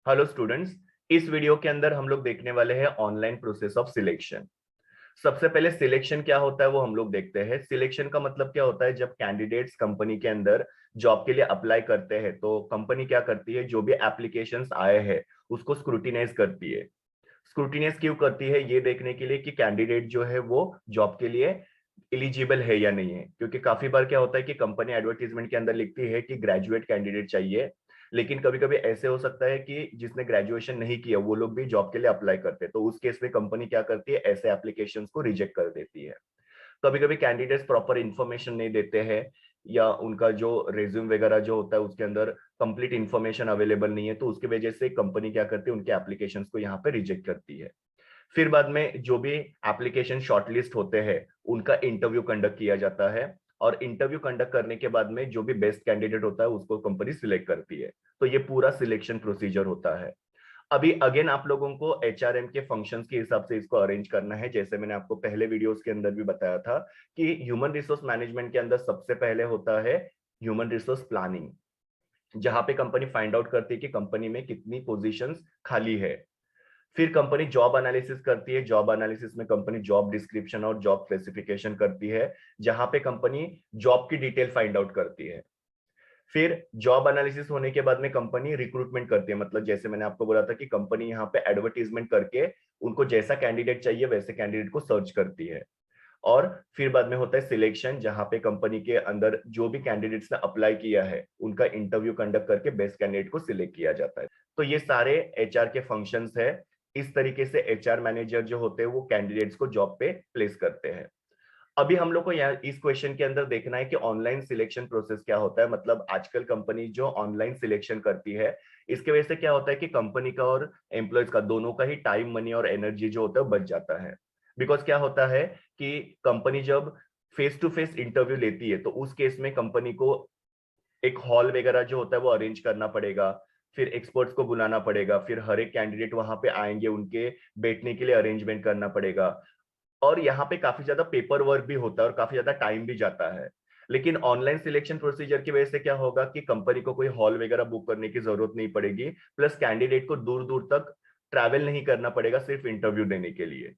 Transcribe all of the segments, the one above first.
Hello students. इस video के अंदर हम लोग देखने वाले हैं ऑनलाइन प्रोसेस ऑफ सिलेक्शन। सबसे पहले सिलेक्शन क्या होता है वो हम लोग देखते हैं। सिलेक्शन का मतलब क्या होता है, जब कैंडिडेट्स कंपनी के अंदर जॉब के लिए अप्लाई करते हैं तो कंपनी क्या करती है, जो भी एप्लीकेशंस आए हैं उसको स्क्रूटिनाइज करती है। स्क्रूटिनाइज क्यों करती है, ये देखने के लिए कि कैंडिडेट जो है वो जॉब के लिए एलिजिबल है या नहीं है। क्योंकि काफी बार क्या होता है कि कंपनी एडवर्टीजमेंट के अंदर लिखती है कि ग्रेजुएट कैंडिडेट चाहिए, लेकिन कभी कभी ऐसे हो सकता है कि जिसने ग्रेजुएशन नहीं किया वो लोग भी जॉब के लिए अप्लाई करते हैं, तो उस केस में कंपनी क्या करती है, ऐसे एप्लीकेशंस को रिजेक्ट कर देती है। कभी कभी कैंडिडेट्स प्रॉपर इंफॉर्मेशन नहीं देते हैं, या उनका जो रेज्यूम वगैरह जो होता है उसके अंदर कंप्लीट इंफॉर्मेशन अवेलेबल नहीं है, तो उसकी वजह से कंपनी क्या करती है, उनके एप्लीकेशंस को यहाँ पे रिजेक्ट करती है। फिर बाद में जो भी एप्लीकेशन शॉर्टलिस्ट होते हैं उनका इंटरव्यू कंडक्ट किया जाता है, और इंटरव्यू कंडक्ट करने के बाद में जो भी बेस्ट कैंडिडेट होता है उसको कंपनी सिलेक्ट करती है। तो ये पूरा सिलेक्शन प्रोसीजर होता है। अभी अगेन आप लोगों को एचआरएम के फंक्शंस के हिसाब से इसको अरेंज करना है। जैसे मैंने आपको पहले वीडियोस के अंदर भी बताया था कि ह्यूमन रिसोर्स मैनेजमेंट के अंदर सबसे पहले होता है ह्यूमन रिसोर्स प्लानिंग, जहां पे कंपनी फाइंड आउट करती है कि कंपनी में कितनी पोजीशंस खाली है। फिर कंपनी जॉब एनालिसिस करती है। जॉब एनालिसिस में कंपनी जॉब डिस्क्रिप्शन और जॉब क्लासिफिकेशन करती है, जहां पे कंपनी जॉब की डिटेल फाइंड आउट करती है। फिर जॉब एनालिसिस होने के बाद में कंपनी रिक्रूटमेंट करती है, मतलब जैसे मैंने आपको बोला था कि कंपनी यहाँ पे एडवर्टीजमेंट करके उनको जैसा कैंडिडेट चाहिए वैसे कैंडिडेट को सर्च करती है। और फिर बाद में होता है सिलेक्शन, जहां पे कंपनी के अंदर जो भी कैंडिडेट्स ने अप्लाई किया है उनका इंटरव्यू कंडक्ट करके बेस्ट कैंडिडेट को सिलेक्ट किया जाता है। तो ये सारे एचआर के फंक्शंस है। इस तरीके से एचआर मैनेजर जो होते हैं वो कैंडिडेट्स को जॉब पे प्लेस करते हैं। अभी हम लोग को यहाँ इस क्वेश्चन के अंदर देखना है कि ऑनलाइन सिलेक्शन प्रोसेस क्या होता है। मतलब आजकल कंपनी जो ऑनलाइन सिलेक्शन करती है, इसके वजह से क्या होता है कि कंपनी का और एम्प्लॉयज का दोनों का ही टाइम, मनी और एनर्जी जो होता है बच जाता है। बिकॉज क्या होता है कि कंपनी जब फेस टू फेस इंटरव्यू लेती है तो उस केस में कंपनी को एक हॉल वगैरह जो होता है वो अरेंज करना पड़ेगा, फिर एक्सपर्ट्स को बुलाना पड़ेगा, फिर हर एक कैंडिडेट वहां पे आएंगे, उनके बैठने के लिए अरेंजमेंट करना पड़ेगा। और यहाँ पे काफी ज्यादा पेपर वर्क भी होता है और काफी ज्यादा टाइम भी जाता है। लेकिन ऑनलाइन सिलेक्शन प्रोसीजर की वजह से क्या होगा कि कंपनी को कोई हॉल वगैरह बुक करने की जरूरत नहीं पड़ेगी, प्लस कैंडिडेट को दूर दूर तक ट्रैवल नहीं करना पड़ेगा सिर्फ इंटरव्यू देने के लिए।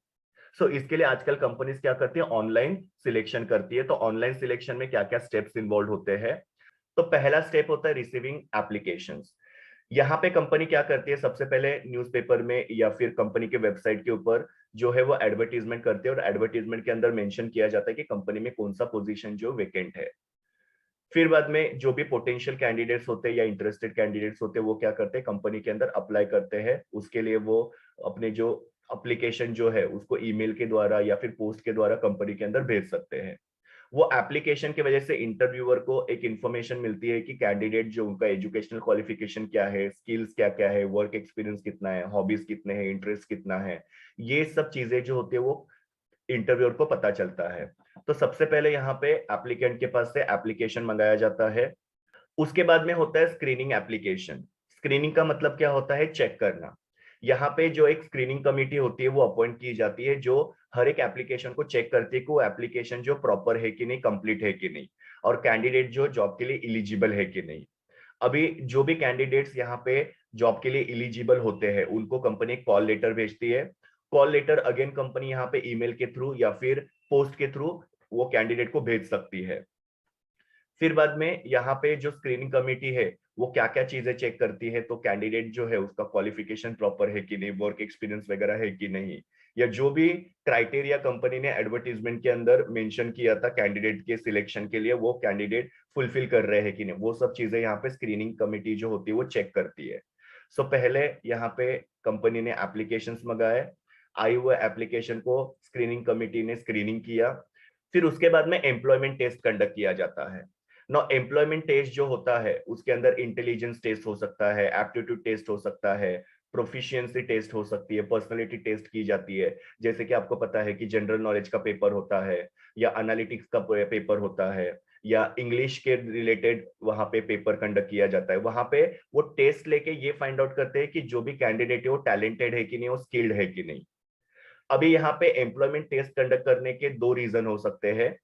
सो इसके लिए आजकल कंपनीज क्या करती है, ऑनलाइन सिलेक्शन करती है। तो ऑनलाइन सिलेक्शन में क्या क्या स्टेप्स इन्वॉल्व होते हैं। तो पहला स्टेप होता है रिसीविंग एप्लीकेशंस। यहाँ पे कंपनी क्या करती है, सबसे पहले न्यूज़पेपर में या फिर कंपनी के वेबसाइट के ऊपर जो है वो एडवर्टीजमेंट करते हैं, और एडवर्टीजमेंट के अंदर मेंशन किया जाता है कि कंपनी में कौन सा पोजीशन जो वेकेंट है। फिर बाद में जो भी पोटेंशियल कैंडिडेट्स होते हैं या इंटरेस्टेड कैंडिडेट्स होते हैं वो क्या करते हैं, कंपनी के अंदर अप्लाई करते हैं। उसके लिए वो अपने जो अप्लीकेशन जो है उसको ईमेल के द्वारा या फिर पोस्ट के द्वारा कंपनी के अंदर भेज सकते हैं। वो एप्लीकेशन की वजह से इंटरव्यूअर को एक इंफॉर्मेशन मिलती है कि कैंडिडेट जो उनका एजुकेशनल क्वालिफिकेशन क्या है, स्किल्स क्या क्या है, वर्क एक्सपीरियंस कितना है, हॉबीज कितने हैं, इंटरेस्ट कितना है। ये सब चीजें जो होती है वो इंटरव्यूअर को पता चलता है। तो सबसे पहले यहाँ पे एप्लीकेंट के पास से एप्लीकेशन मंगाया जाता है। उसके बाद में होता है स्क्रीनिंग एप्लीकेशन। स्क्रीनिंग का मतलब क्या होता है, चेक करना। यहाँ पे जो एक स्क्रीनिंग कमेटी होती है वो अपॉइंट की जाती है, जो हर एक एप्लीकेशन को चेक करती है कि वो एप्लीकेशन जो प्रॉपर है कि नहीं, कंप्लीट है कि नहीं, और कैंडिडेट जो जॉब के लिए इलिजिबल है कि नहीं। अभी जो भी कैंडिडेट्स यहाँ पे जॉब के लिए इलिजिबल होते हैं उनको कंपनी एक कॉल लेटर भेजती है। कॉल लेटर अगेन कंपनी यहाँ पे ईमेल के थ्रू या फिर पोस्ट के थ्रू वो कैंडिडेट को भेज सकती है। फिर बाद में यहाँ पे जो स्क्रीनिंग कमेटी है वो क्या क्या चीजें चेक करती है, तो कैंडिडेट जो है उसका क्वालिफिकेशन प्रॉपर है कि नहीं, वर्क एक्सपीरियंस वगैरह है कि नहीं, या जो भी क्राइटेरिया कंपनी ने एडवर्टीजमेंट के अंदर मेंशन किया था कैंडिडेट के सिलेक्शन के लिए वो कैंडिडेट फुलफिल कर रहे हैं कि नहीं, वो सब चीजें यहाँ पे स्क्रीनिंग कमेटी जो होती है वो चेक करती है। सो पहले यहाँ पे कंपनी ने एप्लीकेशंस मंगाए, आई हुए एप्लीकेशन को स्क्रीनिंग कमेटी ने स्क्रीनिंग किया। फिर उसके बाद में एम्प्लॉयमेंट टेस्ट कंडक्ट किया जाता है। नो एम्प्लॉयमेंट टेस्ट जो होता है उसके अंदर इंटेलिजेंस टेस्ट हो सकता है, एप्टीट्यूड टेस्ट हो सकता है, प्रोफिशिएंसी टेस्ट हो सकती है, पर्सनालिटी टेस्ट की जाती है। जैसे कि आपको पता है कि जनरल नॉलेज का पेपर होता है, या एनालिटिक्स का पेपर होता है, या इंग्लिश के रिलेटेड वहां पे पेपर कंडक्ट किया जाता है। वहां पे वो टेस्ट लेके ये फाइंड आउट करते हैं कि जो भी कैंडिडेट है वो टैलेंटेड है कि नहीं, वो स्किल्ड है कि नहीं। अभी यहाँ पे एम्प्लॉयमेंट टेस्ट कंडक्ट करने के दो रीजन हो सकते हैं।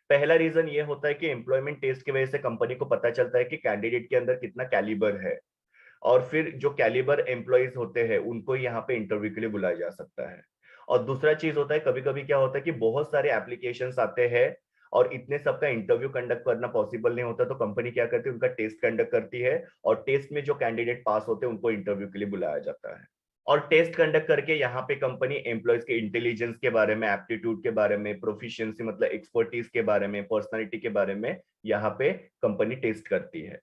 पहला रीजन ये होता है कि एम्प्लॉयमेंट टेस्ट की वजह से कंपनी को पता चलता है कि कैंडिडेट के अंदर कितना कैलिबर है। और फिर जो कैलिबर एम्प्लॉइज होते हैं उनको यहाँ पे इंटरव्यू के लिए बुलाया जा सकता है। और दूसरा चीज होता है, कभी कभी क्या होता है कि बहुत सारे एप्लीकेशंस आते हैं और इतने सबका इंटरव्यू कंडक्ट करना पॉसिबल नहीं होता, तो कंपनी क्या करती है, उनका टेस्ट कंडक्ट करती है और टेस्ट में जो कैंडिडेट पास होते हैं उनको इंटरव्यू के लिए बुलाया जाता है। और टेस्ट कंडक्ट करके यहाँ पे कंपनी एम्प्लॉयज के इंटेलिजेंस के बारे में, एप्टीट्यूड के बारे में, प्रोफिशिएंसी मतलब एक्सपर्टीज के बारे में, पर्सनालिटी के बारे में यहाँ पे कंपनी टेस्ट करती है।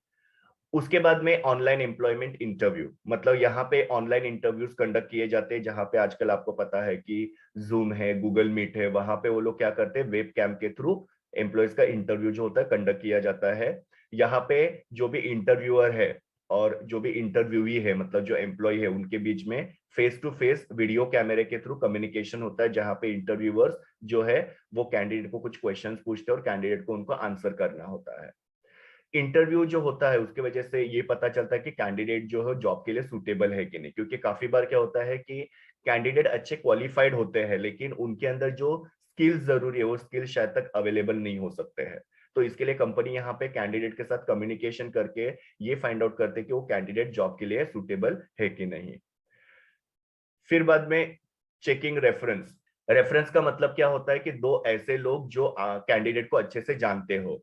उसके बाद में ऑनलाइन एम्प्लॉयमेंट इंटरव्यू, मतलब यहाँ पे ऑनलाइन इंटरव्यूज कंडक्ट किए जाते हैं, जहाँ पे आजकल आपको पता है कि जूम है, गूगल मीट है, वहां पे वो लोग क्या करते हैं, वेब कैम के थ्रू एम्प्लॉयज का इंटरव्यू जो होता है कंडक्ट किया जाता है। यहाँ पे जो भी इंटरव्यूअर है और जो भी इंटरव्यूई है, मतलब जो एम्प्लॉय है, उनके बीच में फेस टू फेस वीडियो कैमरे के थ्रू कम्युनिकेशन होता है, जहाँ पे इंटरव्यूअर्स जो है वो कैंडिडेट को कुछ क्वेश्चंस पूछते हैं और कैंडिडेट को उनको आंसर करना होता है। इंटरव्यू जो होता है उसके वजह से ये पता चलता है कि कैंडिडेट जो है जॉब के लिए सूटेबल है कि नहीं, क्योंकि काफी बार क्या होता है कि कैंडिडेट अच्छे क्वालिफाइड होते हैं लेकिन उनके अंदर जो स्किल्स जरूरी है वो स्किल्स शायद तक अवेलेबल नहीं हो सकते हैं। तो इसके लिए कंपनी यहाँ पे कैंडिडेट के साथ कम्युनिकेशन करके ये फाइंड आउट करते हैं कि वो कैंडिडेट जॉब के लिए सूटेबल है कि नहीं। फिर बाद में चेकिंग रेफरेंस। रेफरेंस का मतलब क्या होता है कि दो ऐसे लोग जो कैंडिडेट को अच्छे से जानते हो।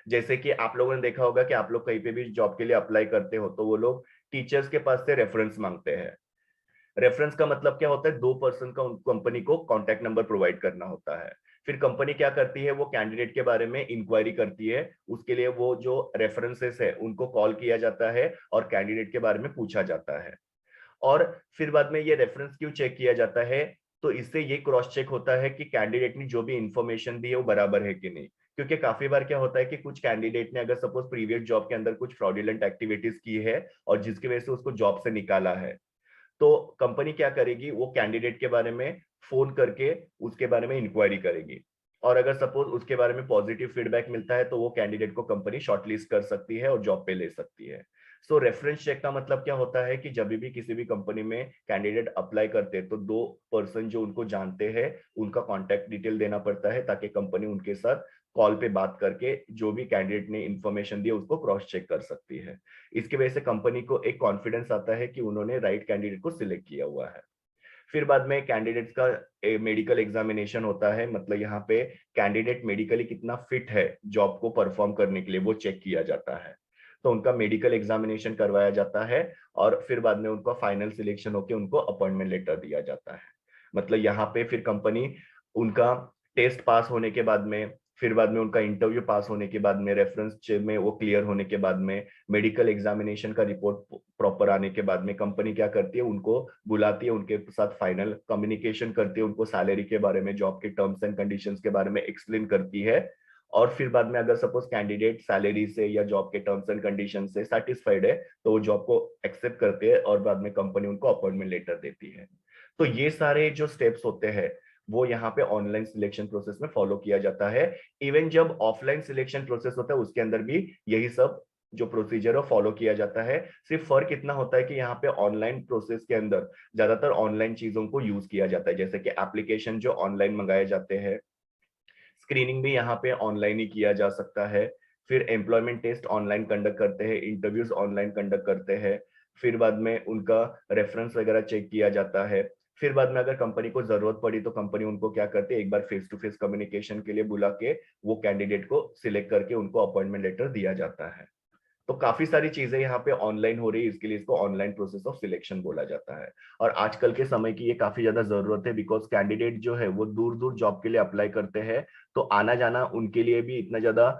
जैसे कि आप लोगों ने देखा होगा कि आप लोग कहीं पे भी जॉब के लिए अप्लाई करते हो तो वो लोग टीचर्स के पास से रेफरेंस मांगते हैं। रेफरेंस का मतलब क्या होता है, दो पर्सन का कंपनी को कॉन्टैक्ट नंबर प्रोवाइड करना होता है। फिर कंपनी क्या करती है, वो कैंडिडेट के बारे में इंक्वायरी करती है, उसके लिए वो जो रेफरेंसेस है उनको कॉल किया जाता है और कैंडिडेट के बारे में पूछा जाता है। और फिर बाद में ये रेफरेंस क्यों चेक किया जाता है, तो इससे ये क्रॉस चेक होता है कि कैंडिडेट ने जो भी इंफॉर्मेशन दी है वो बराबर है कि नहीं। क्योंकि काफी बार क्या होता है कि कुछ कैंडिडेट ने अगर सपोज प्रीवियस जॉब के अंदर कुछ फ्रॉडुलेंट एक्टिविटीज की है और जिसकी वजह से उसको जॉब से निकाला है, तो कंपनी क्या करेगी, वो कैंडिडेट के बारे में फोन करके उसके बारे में इंक्वायरी करेगी। और अगर सपोज उसके बारे में पॉजिटिव फीडबैक मिलता है तो वो कैंडिडेट को कंपनी शॉर्टलिस्ट कर सकती है और जॉब पे ले सकती है। सो रेफरेंस चेक का मतलब क्या होता है कि जब भी किसी भी कंपनी में कैंडिडेट अप्लाई करते हैं तो दो पर्सन जो उनको जानते हैं उनका कॉन्टैक्ट डिटेल देना पड़ता है, ताकि कंपनी उनके साथ कॉल पे बात करके जो भी कैंडिडेट ने इंफॉर्मेशन दी उसको क्रॉस चेक कर सकती है। इसकी वजह से कंपनी को एक कॉन्फिडेंस आता है कि उन्होंने राइट कैंडिडेट को सिलेक्ट किया हुआ है। फिर बाद में कैंडिडेट्स का मेडिकल एग्जामिनेशन होता है, मतलब यहाँ पे कैंडिडेट मेडिकली कितना फिट है जॉब को परफॉर्म करने के लिए वो चेक किया जाता है। तो उनका मेडिकल एग्जामिनेशन करवाया जाता है और फिर बाद में उनका फाइनल सिलेक्शन होकर उनको अपॉइंटमेंट लेटर दिया जाता है। मतलब यहाँ पे फिर कंपनी उनका टेस्ट पास होने के बाद में, फिर बाद में उनका इंटरव्यू पास होने के बाद में, रेफरेंस में वो क्लियर होने के बाद में, मेडिकल एग्जामिनेशन का रिपोर्ट प्रॉपर आने के बाद में कंपनी क्या करती है, उनको बुलाती है, उनके साथ फाइनल कम्युनिकेशन करती है, उनको सैलरी के बारे में, जॉब के टर्म्स एंड कंडीशंस के बारे में एक्सप्लेन करती है। और फिर बाद में अगर सपोज कैंडिडेट सैलरी से या जॉब के टर्म्स एंड कंडीशन से सेटिस्फाइड है तो वो जॉब को एक्सेप्ट करते हैं और बाद में कंपनी उनको अपॉइंटमेंट लेटर देती है। तो ये सारे जो स्टेप्स होते हैं वो यहाँ पे ऑनलाइन सिलेक्शन प्रोसेस में फॉलो किया जाता है। इवन जब ऑफलाइन सिलेक्शन प्रोसेस होता है उसके अंदर भी यही सब जो प्रोसीजर है फॉलो किया जाता है। सिर्फ फर्क इतना होता है कि यहाँ पे ऑनलाइन प्रोसेस के अंदर ज्यादातर ऑनलाइन चीजों को यूज किया जाता है, जैसे कि एप्लीकेशन जो ऑनलाइन मंगाए जाते हैं, स्क्रीनिंग भी यहाँ पे ऑनलाइन ही किया जा सकता है, फिर एम्प्लॉयमेंट टेस्ट ऑनलाइन कंडक्ट करते हैं, इंटरव्यूज ऑनलाइन कंडक्ट करते हैं, फिर बाद में उनका रेफरेंस वगैरह चेक किया जाता है। फिर बाद में अगर कंपनी को जरूरत पड़ी तो कंपनी उनको क्या करती है, एक बार फेस टू फेस कम्युनिकेशन के लिए बुला के वो कैंडिडेट को सिलेक्ट करके उनको अपॉइंटमेंट लेटर दिया जाता है। तो काफी सारी चीजें यहाँ पे ऑनलाइन हो रही है, इसके लिए इसको ऑनलाइन प्रोसेस ऑफ सिलेक्शन बोला जाता है। और आजकल के समय की ये काफी ज्यादा जरूरत है, बिकॉज कैंडिडेट जो है वो दूर दूर जॉब के लिए अप्लाई करते हैं, तो आना जाना उनके लिए भी इतना ज्यादा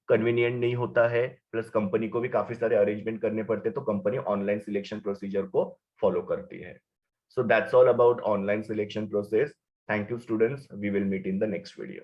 कन्वीनियंट नहीं होता है, प्लस कंपनी को भी काफी सारे अरेंजमेंट करने पड़ते हैं, तो कंपनी ऑनलाइन सिलेक्शन प्रोसीजर को फॉलो करती है। So that's all about online selection process. Thank you students, we will meet in the next video.